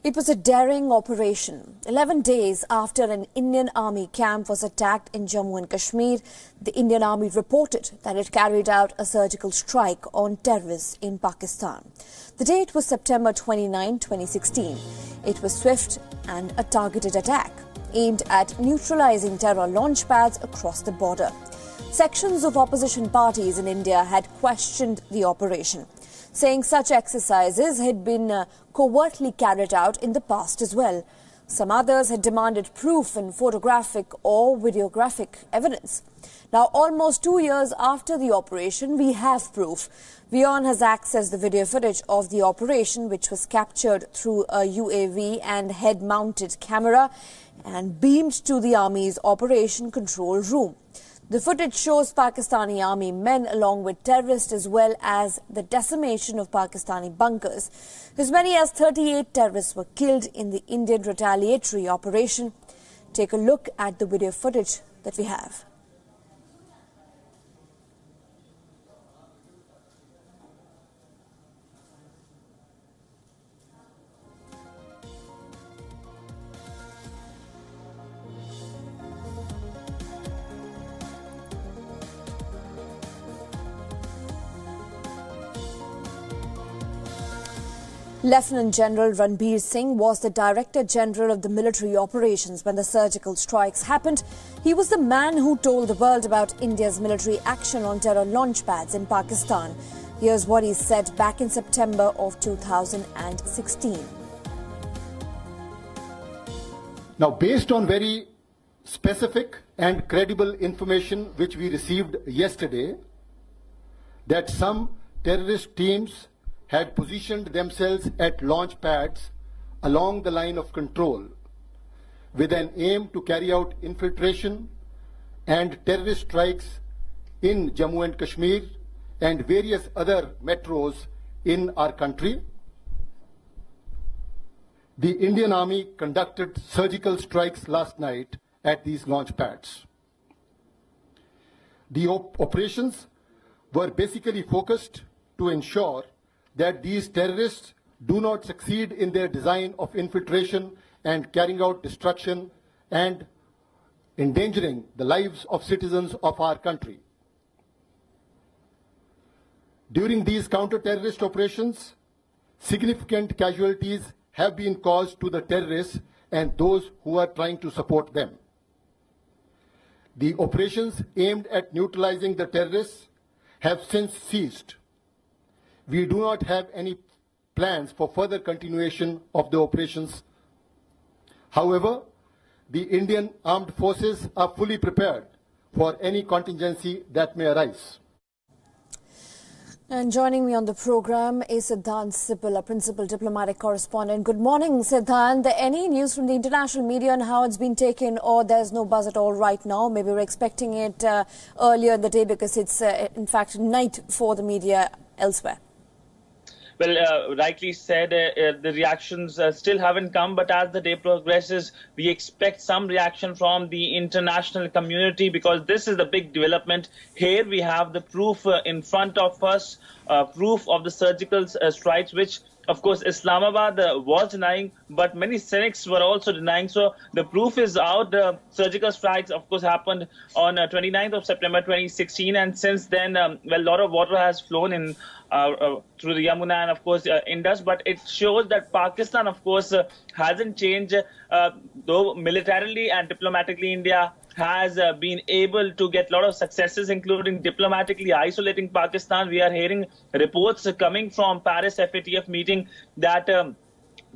It was a daring operation. 11 days after an Indian Army camp was attacked in Jammu and Kashmir, the Indian Army reported that it carried out a surgical strike on terrorists in Pakistan. The date was September 29, 2016. It was swift and a targeted attack aimed at neutralizing terror launch pads across the border. Sections of opposition parties in India had questioned the operation, saying such exercises had been covertly carried out in the past as well. Some others had demanded proof in photographic or videographic evidence. Now, almost 2 years after the operation, we have proof. WION has accessed the video footage of the operation, which was captured through a UAV and head-mounted camera and beamed to the Army's operation control room. The footage shows Pakistani army men along with terrorists as well as the decimation of Pakistani bunkers. As many as 38 terrorists were killed in the Indian retaliatory operation. Take a look at the video footage that we have. Lieutenant General Ranbir Singh was the Director General of the military operations when the surgical strikes happened. He was the man who told the world about India's military action on terror launch pads in Pakistan. Here's what he said back in September of 2016. Now, based on very specific and credible information which we received yesterday, that some terrorist teams had positioned themselves at launch pads along the line of control with an aim to carry out infiltration and terrorist strikes in Jammu and Kashmir and various other metros in our country. The Indian Army conducted surgical strikes last night at these launch pads. The operations were basically focused to ensure that these terrorists do not succeed in their design of infiltration and carrying out destruction and endangering the lives of citizens of our country. During these counter-terrorist operations, significant casualties have been caused to the terrorists and those who are trying to support them. The operations aimed at neutralizing the terrorists have since ceased. We do not have any plans for further continuation of the operations. However, the Indian armed forces are fully prepared for any contingency that may arise. And joining me on the program is Siddhant Sipal, a principal diplomatic correspondent. Good morning, Siddhant. Any news from the international media on how it's been taken, or there's no buzz at all right now? Maybe we're expecting it earlier in the day because it's, in fact, night for the media elsewhere. Well, rightly said, the reactions still haven't come, but as the day progresses, we expect some reaction from the international community because this is the big development. Here we have the proof in front of us, proof of the surgical strikes, which of course Islamabad was denying, but many cynics were also denying. So the proof is out. The surgical strikes, of course, happened on 29th of September 2016, and since then, well, a lot of water has flown in through the Yamuna and, of course, Indus. But it shows that Pakistan, of course, hasn't changed, though militarily and diplomatically India has been able to get a lot of successes, including diplomatically isolating Pakistan. We are hearing reports coming from Paris FATF meeting that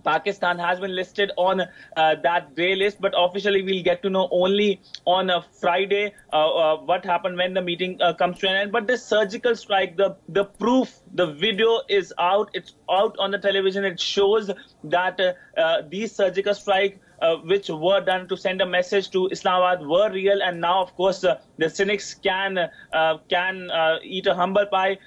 Pakistan has been listed on that grey list, but officially we'll get to know only on Friday what happened when the meeting comes to an end. But this surgical strike, the proof, the video is out. It's out on the television. It shows that these surgical strike which were done to send a message to Islamabad were real, and now, of course, the cynics can eat a humble pie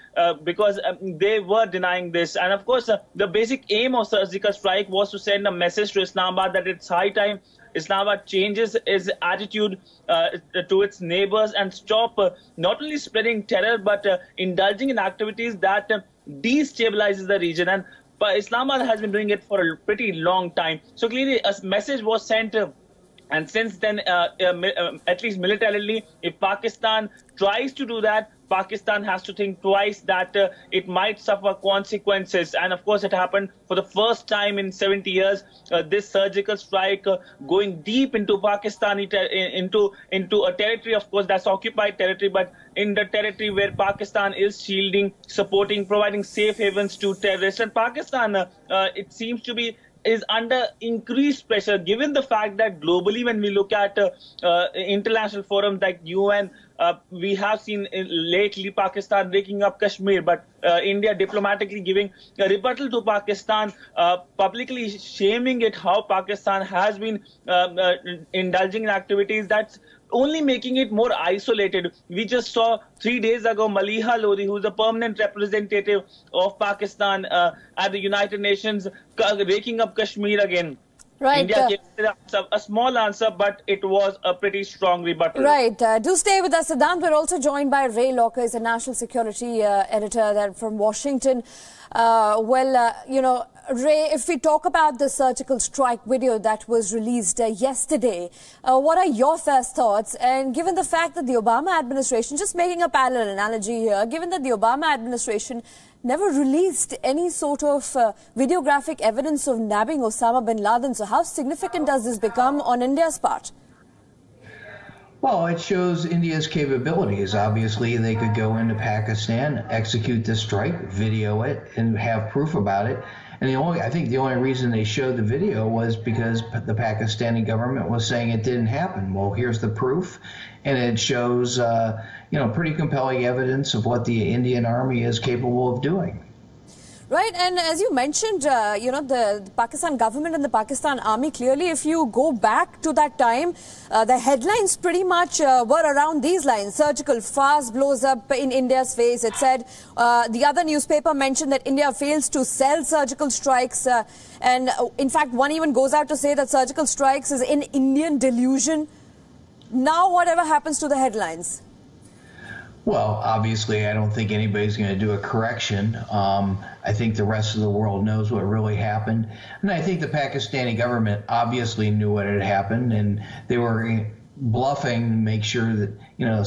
because they were denying this. And of course, the basic aim of surgical strike was to send a message to Islamabad that it's high time Islamabad changes its attitude to its neighbors and stop not only spreading terror but indulging in activities that destabilizes the region. And but Islamabad has been doing it for a pretty long time. So clearly a message was sent. And since then, at least militarily, if Pakistan tries to do that, Pakistan has to think twice that it might suffer consequences. And of course, it happened for the first time in 70 years, this surgical strike going deep into Pakistani, into a territory, of course, that's occupied territory, but in the territory where Pakistan is shielding, supporting, providing safe havens to terrorists. And Pakistan, it seems to be, is under increased pressure, given the fact that globally, when we look at international forums like UN, we have seen lately Pakistan breaking up Kashmir, but India diplomatically giving a rebuttal to Pakistan, publicly shaming it, how Pakistan has been indulging in activities that's only making it more isolated. We just saw 3 days ago Maliha Lodi, who's a permanent representative of Pakistan at the United Nations, raking up Kashmir again. Right. India gave a small answer, but it was a pretty strong rebuttal. Right. Do stay with us, Siddhant. We're also joined by Ray Locker, is a national security editor from Washington. Ray, if we talk about the surgical strike video that was released yesterday, what are your first thoughts? And given the fact that the Obama administration, just making a parallel analogy here, given that the Obama administration never released any sort of videographic evidence of nabbing Osama bin Laden, so how significant does this become on India's part? Well, it shows India's capabilities. Obviously, they could go into Pakistan, execute the strike, video it, and have proof about it. And I think the only reason they showed the video was because the Pakistani government was saying it didn't happen. Well, here's the proof, and it shows, pretty compelling evidence of what the Indian Army is capable of doing. Right, and as you mentioned, the Pakistan government and the Pakistan Army, clearly if you go back to that time, the headlines pretty much were around these lines. Surgical fast blows up in India's face. It said, the other newspaper mentioned that India fails to sell surgical strikes. And in fact, one even goes out to say that surgical strikes is an Indian delusion. Now, whatever happens to the headlines? Well, obviously, I don't think anybody's going to do a correction. I think the rest of the world knows what really happened. And I think the Pakistani government obviously knew what had happened, and they were bluffing to make sure that,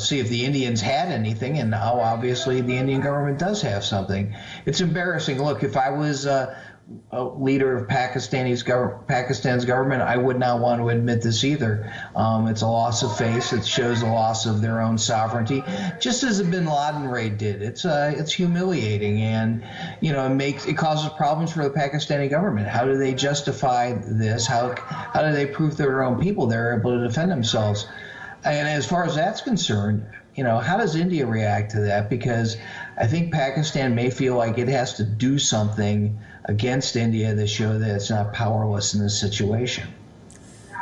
see if the Indians had anything. And now, obviously, the Indian government does have something. It's embarrassing. Look, if I was a leader of Pakistan's government, I would not want to admit this either. It's a loss of face. It shows a loss of their own sovereignty, just as the bin Laden raid did. It's humiliating, and it causes problems for the Pakistani government. How do they justify this? How do they prove to their own people they're able to defend themselves? And as far as that's concerned, how does India react to that? Because I think Pakistan may feel like it has to do something against India to show that it's not powerless in this situation.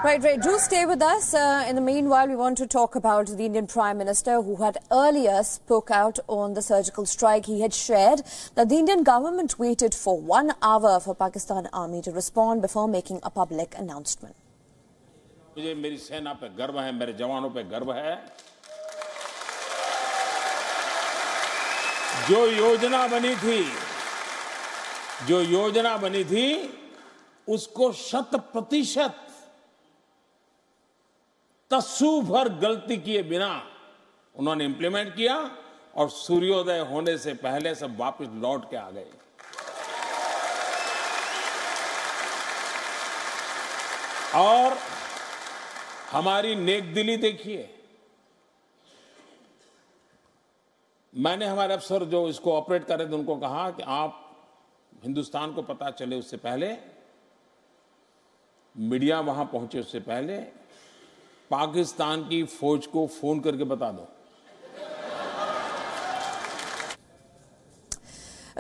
Right, Ray, do stay with us. In the meanwhile, we want to talk about the Indian Prime Minister, who had earlier spoke out on the surgical strike. He had shared that the Indian government waited for 1 hour for Pakistan Army to respond before making a public announcement. मुझे मेरी सेना पे गर्व है, मेरे जवानों पे गर्व है। जो योजना बनी थी उसको 100% तस्सू भर गलती किए बिना उन्होंने इंप्लीमेंट किया, और सूर्योदय होने से पहले सब वापस लौट के आ गए। और हमारी नेकदिली देखिए। मैंने हमारे अफसर जो इसको ऑपरेट कर रहे थे उनको कहा कि आप हिंदुस्तान को पता चले उससे पहले, मीडिया वहां पहुंचे उससे पहले, पाकिस्तान की फौज को फोन करके बता दो।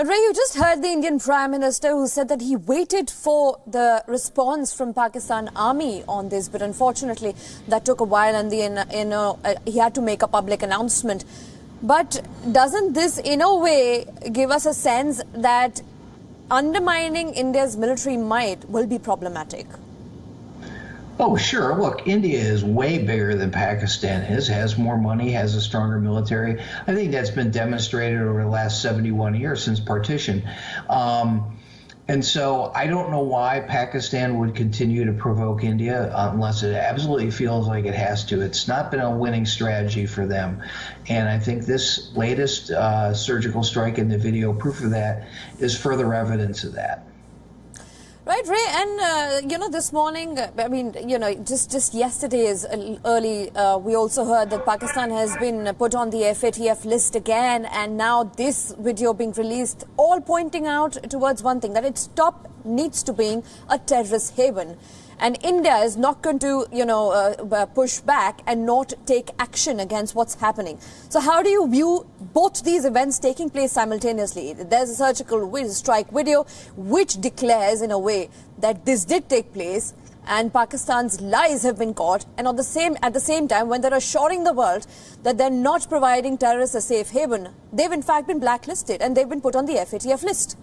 Ray, you just heard the Indian Prime Minister who said that he waited for the response from Pakistan Army on this, but unfortunately that took a while, and he had to make a public announcement. But doesn't this in a way give us a sense that undermining India's military might will be problematic? Oh, sure. Look, India is way bigger than Pakistan is, has more money, has a stronger military. I think that's been demonstrated over the last 71 years since partition. And so I don't know why Pakistan would continue to provoke India unless it absolutely feels like it has to. It's not been a winning strategy for them. And I think this latest surgical strike in the video, proof of that, is further evidence of that. Right, Ray, and this morning, just yesterday's early, we also heard that Pakistan has been put on the FATF list again, and now this video being released, all pointing out towards one thing, that its top needs to being a terrorist haven. And India is not going to, push back and not take action against what's happening. So how do you view both these events taking place simultaneously? There's a surgical strike video which declares in a way that this did take place and Pakistan's lies have been caught. And at the same time, when they're assuring the world that they're not providing terrorists a safe haven, they've in fact been blacklisted and they've been put on the FATF list.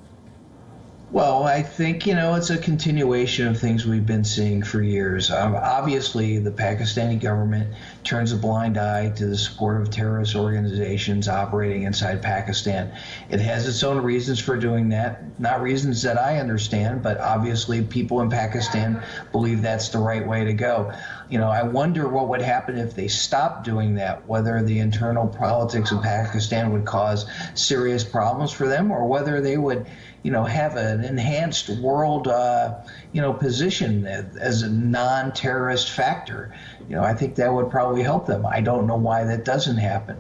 Well, I think, it's a continuation of things we've been seeing for years. Obviously, the Pakistani government turns a blind eye to the support of terrorist organizations operating inside Pakistan. It has its own reasons for doing that, not reasons that I understand, but obviously people in Pakistan believe that's the right way to go. I wonder what would happen if they stopped doing that, whether the internal politics of Pakistan would cause serious problems for them or whether they would have an enhanced world, position as a non-terrorist factor. I think that would probably help them. I don't know why that doesn't happen.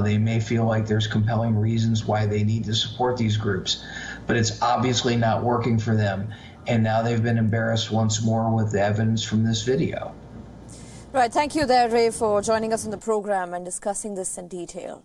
They may feel like there's compelling reasons why they need to support these groups, but it's obviously not working for them. And now they've been embarrassed once more with the evidence from this video. Right. Thank you there, Ray, for joining us on the program and discussing this in detail.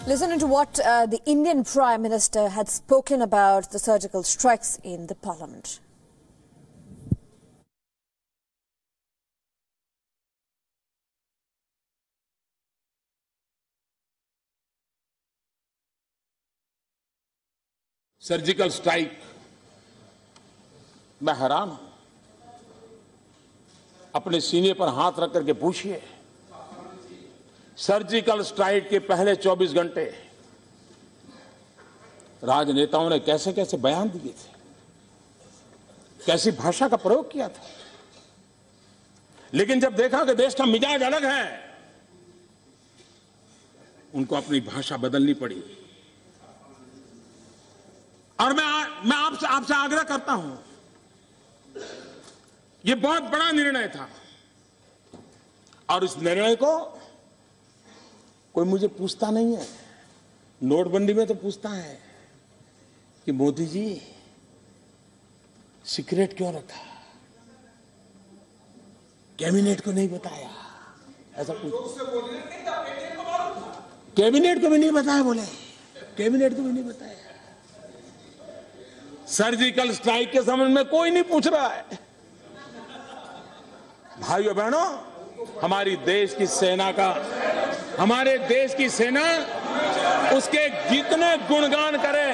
Listen to what the Indian Prime Minister had spoken about the surgical strikes in the Parliament. Surgical strike, मैं हैरान हूं। अपने सीने पर हाथ रख करके पूछिए, सर्जिकल स्ट्राइक के पहले 24 घंटे राजनेताओं ने कैसे कैसे बयान दिए थे, कैसी भाषा का प्रयोग किया था। लेकिन जब देखा कि देश का मिजाज अलग है, उनको अपनी भाषा बदलनी पड़ी। और मैं आपसे आग्रह करता हूं, यह बहुत बड़ा निर्णय था और इस निर्णय को कोई मुझे पूछता नहीं है। नोटबंदी में तो पूछता है कि मोदी जी सीक्रेट क्यों रखा, कैबिनेट को नहीं बताया, ऐसा कुछ। कैबिनेट को भी नहीं बताया, बोले कैबिनेट को भी नहीं बताया। सर्जिकल स्ट्राइक के संबंध में कोई नहीं पूछ रहा है। भाइयों बहनों, हमारे देश की सेना उसके जितने गुणगान करे,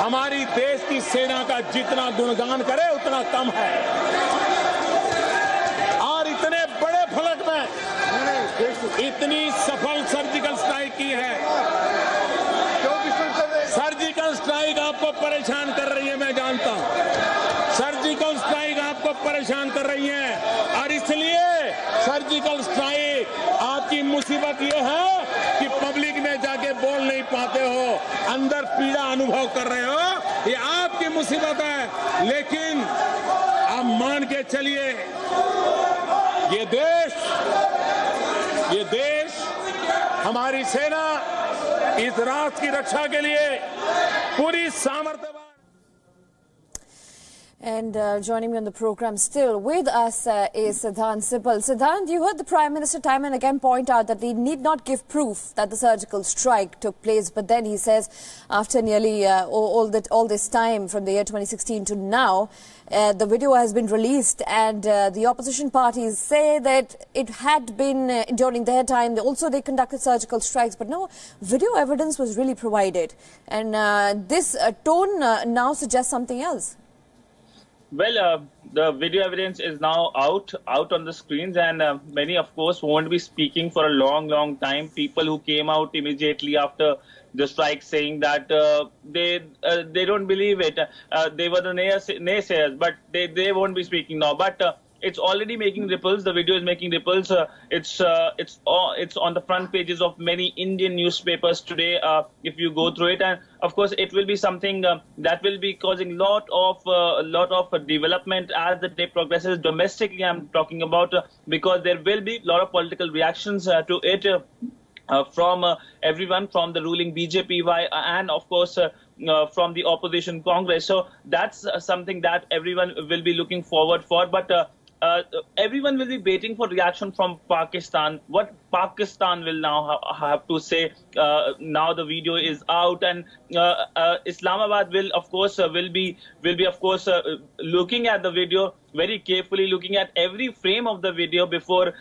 हमारी देश की सेना का जितना गुणगान करे उतना कम है। और इतने बड़े फलक में इतनी सफल सर्जिकल स्ट्राइक की है। सर्जिकल स्ट्राइक आपको परेशान कर रही है, मैं जानता हूं। सर्जिकल स्ट्राइक आपको परेशान कर रही है और इसलिए सर्जिकल स्ट्राइक आपकी मुसीबत यह है कि पब्लिक में जाके बोल नहीं पाते हो, अंदर पीड़ा अनुभव कर रहे हो, ये आपकी मुसीबत है। लेकिन आप मान के चलिए, ये देश हमारी सेना इस राष्ट्र की रक्षा के लिए पूरी सामर्थ्य। And joining me on the program still with us is Siddhant Sibal. Siddhant, you heard the Prime Minister time and again point out that they need not give proof that the surgical strike took place. But then he says after nearly all this time from the year 2016 to now, the video has been released and the opposition parties say that it had been during their time. Also, they conducted surgical strikes, but no video evidence was really provided. And this tone now suggests something else. Well, the video evidence is now out on the screens, and many, of course, won't be speaking for a long time. People who came out immediately after the strike saying that they don't believe it. They were the naysayers, but they won't be speaking now. But it's already making ripples. The video is making ripples. It's on the front pages of many Indian newspapers today. If you go through it, and of course, it will be something that will be causing lot of development as the day progresses. Domestically, I'm talking about because there will be a lot of political reactions to it. From everyone, from the ruling BJP and of course from the opposition Congress. So that's something that everyone will be looking forward for. But everyone will be waiting for reaction from Pakistan. What Pakistan will now have to say now the video is out, and Islamabad will of course be looking at the video very carefully, looking at every frame of the video before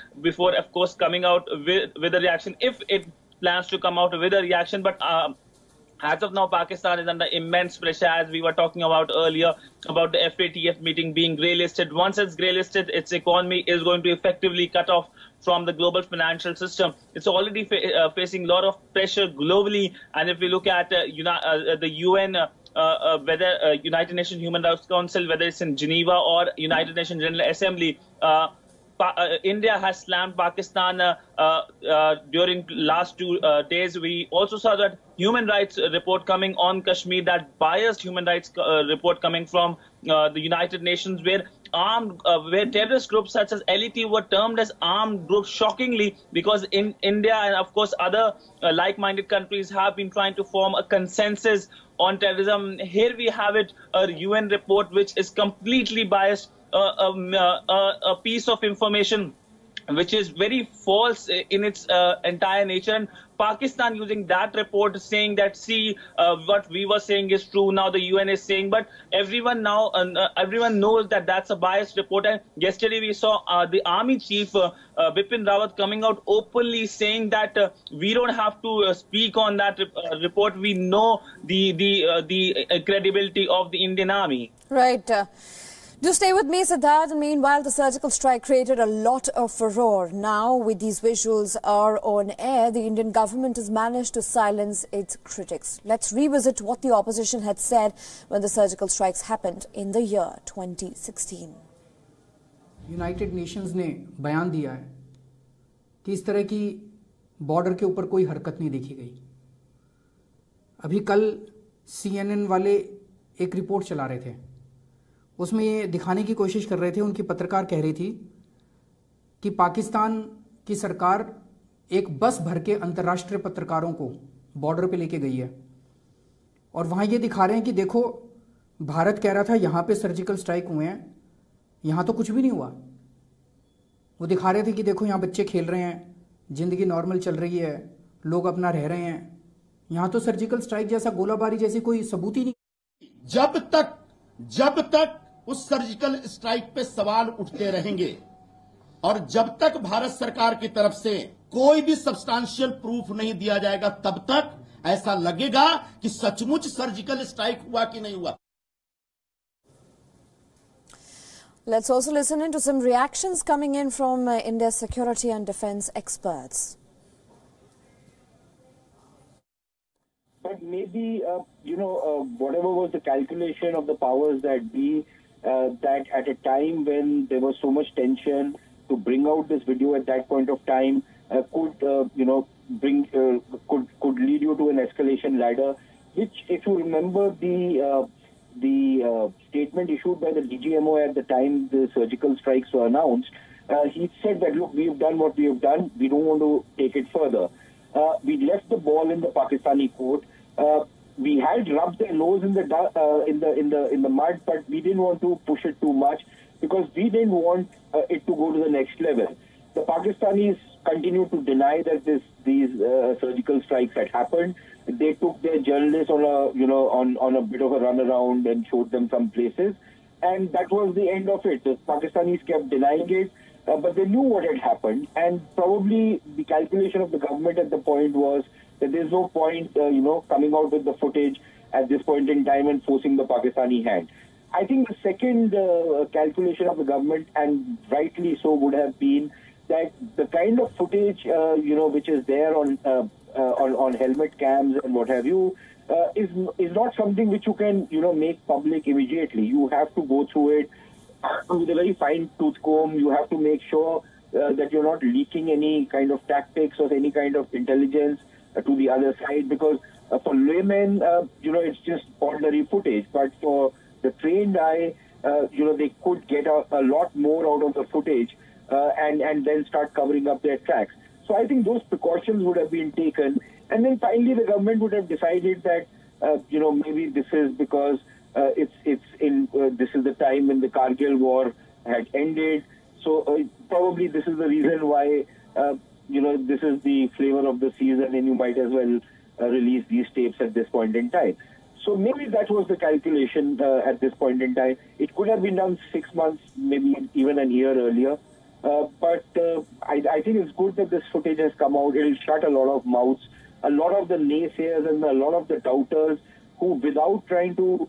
of course coming out with a reaction, if it plans to come out with a reaction. But as of now, Pakistan is under immense pressure, as we were talking about earlier, about the FATF meeting being grey-listed. Once it's grey-listed, its economy is going to effectively cut off from the global financial system. It's already facing a lot of pressure globally. And if we look at the UN, whether United Nations Human Rights Council, whether it's in Geneva or United Nations General Assembly, India has slammed Pakistan during last 2 days. We also saw that human rights report coming on Kashmir, that biased human rights report coming from the United Nations, where terrorist groups such as LET were termed as armed groups, shockingly, because in India and of course other like-minded countries have been trying to form a consensus on terrorism. Here we have it, a UN report which is completely biased, a piece of information which is very false in its entire nature. And Pakistan using that report saying that, see, what we were saying is true, now the UN is saying. But everyone knows that that's a biased report. And yesterday we saw the army chief Bipin Rawat coming out openly saying that we don't have to speak on that report. We know the credibility of the Indian army. Right. Do stay with me, Siddharth. Meanwhile, the surgical strike created a lot of furore. Now, with these visuals are on air, the Indian government has managed to silence its critics. Let's revisit what the opposition had said when the surgical strikes happened in the year 2016. United Nations ने बयान दिया है कि इस तरह की border के ऊपर कोई हरकत नहीं देखी गई। अभी कल CNN वाले एक रिपोर्ट चला रहे थे, उसमें ये दिखाने की कोशिश कर रहे थे, उनकी पत्रकार कह रही थी कि पाकिस्तान की सरकार एक बस भर के अंतर्राष्ट्रीय पत्रकारों को बॉर्डर पे लेके गई है और वहाँ ये दिखा रहे हैं कि देखो, भारत कह रहा था यहाँ पे सर्जिकल स्ट्राइक हुए हैं, यहाँ तो कुछ भी नहीं हुआ। वो दिखा रहे थे कि देखो यहाँ बच्चे खेल रहे हैं, ज़िंदगी नॉर्मल चल रही है, लोग अपना रह रहे हैं, यहाँ तो सर्जिकल स्ट्राइक जैसा, गोलाबारी जैसी कोई सबूत ही नहीं। जब तक उस सर्जिकल स्ट्राइक पे सवाल उठते रहेंगे और जब तक भारत सरकार की तरफ से कोई भी सब्सटेंशियल प्रूफ नहीं दिया जाएगा, तब तक ऐसा लगेगा कि सचमुच सर्जिकल स्ट्राइक हुआ कि नहीं हुआ। Let's also listen into some reactions coming in from India's security and defense experts. But maybe, whatever was the calculation of the powers that be, that at a time when there was so much tension, to bring out this video at that point of time could lead you to an escalation ladder, which, if you remember the statement issued by the DGMO at the time the surgical strikes were announced, he said that, look, we have done what we have done, we don't want to take it further. We left the ball in the Pakistani court. we had rubbed their nose in the mud, but we didn't want to push it too much because we didn't want it to go to the next level. The Pakistanis continued to deny that these surgical strikes had happened. They took their journalists on a bit of a runaround and showed them some places, and that was the end of it. The Pakistanis kept denying it, but they knew what had happened, and probably the calculation of the government at the point was that there's no point, coming out with the footage at this point in time and forcing the Pakistani hand. I think the second calculation of the government, and rightly so, would have been that the kind of footage, which is there on helmet cams and what have you, is not something which you can, make public immediately. You have to go through it with a very fine tooth comb. You have to make sure that you're not leaking any kind of tactics or any kind of intelligence to the other side, because for laymen, it's just ordinary footage. But for the trained eye, they could get a lot more out of the footage and then start covering up their tracks. So I think those precautions would have been taken. And then finally the government would have decided that, maybe this is because this is the time when the Kargil war had ended. So probably this is the reason why, this is the flavor of the season and you might as well release these tapes at this point in time. So maybe that was the calculation at this point in time. It could have been done 6 months, maybe even a year earlier. But I think it's good that this footage has come out. It'll shut a lot of mouths. A lot of the naysayers and a lot of the doubters who, without trying to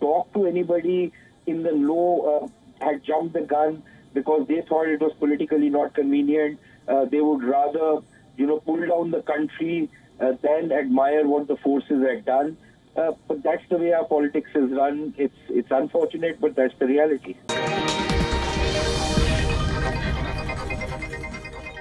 talk to anybody in the know, had jumped the gun because they thought it was politically not convenient. They would rather, pull down the country than admire what the forces had done. But that's the way our politics is run. It's unfortunate, but that's the reality.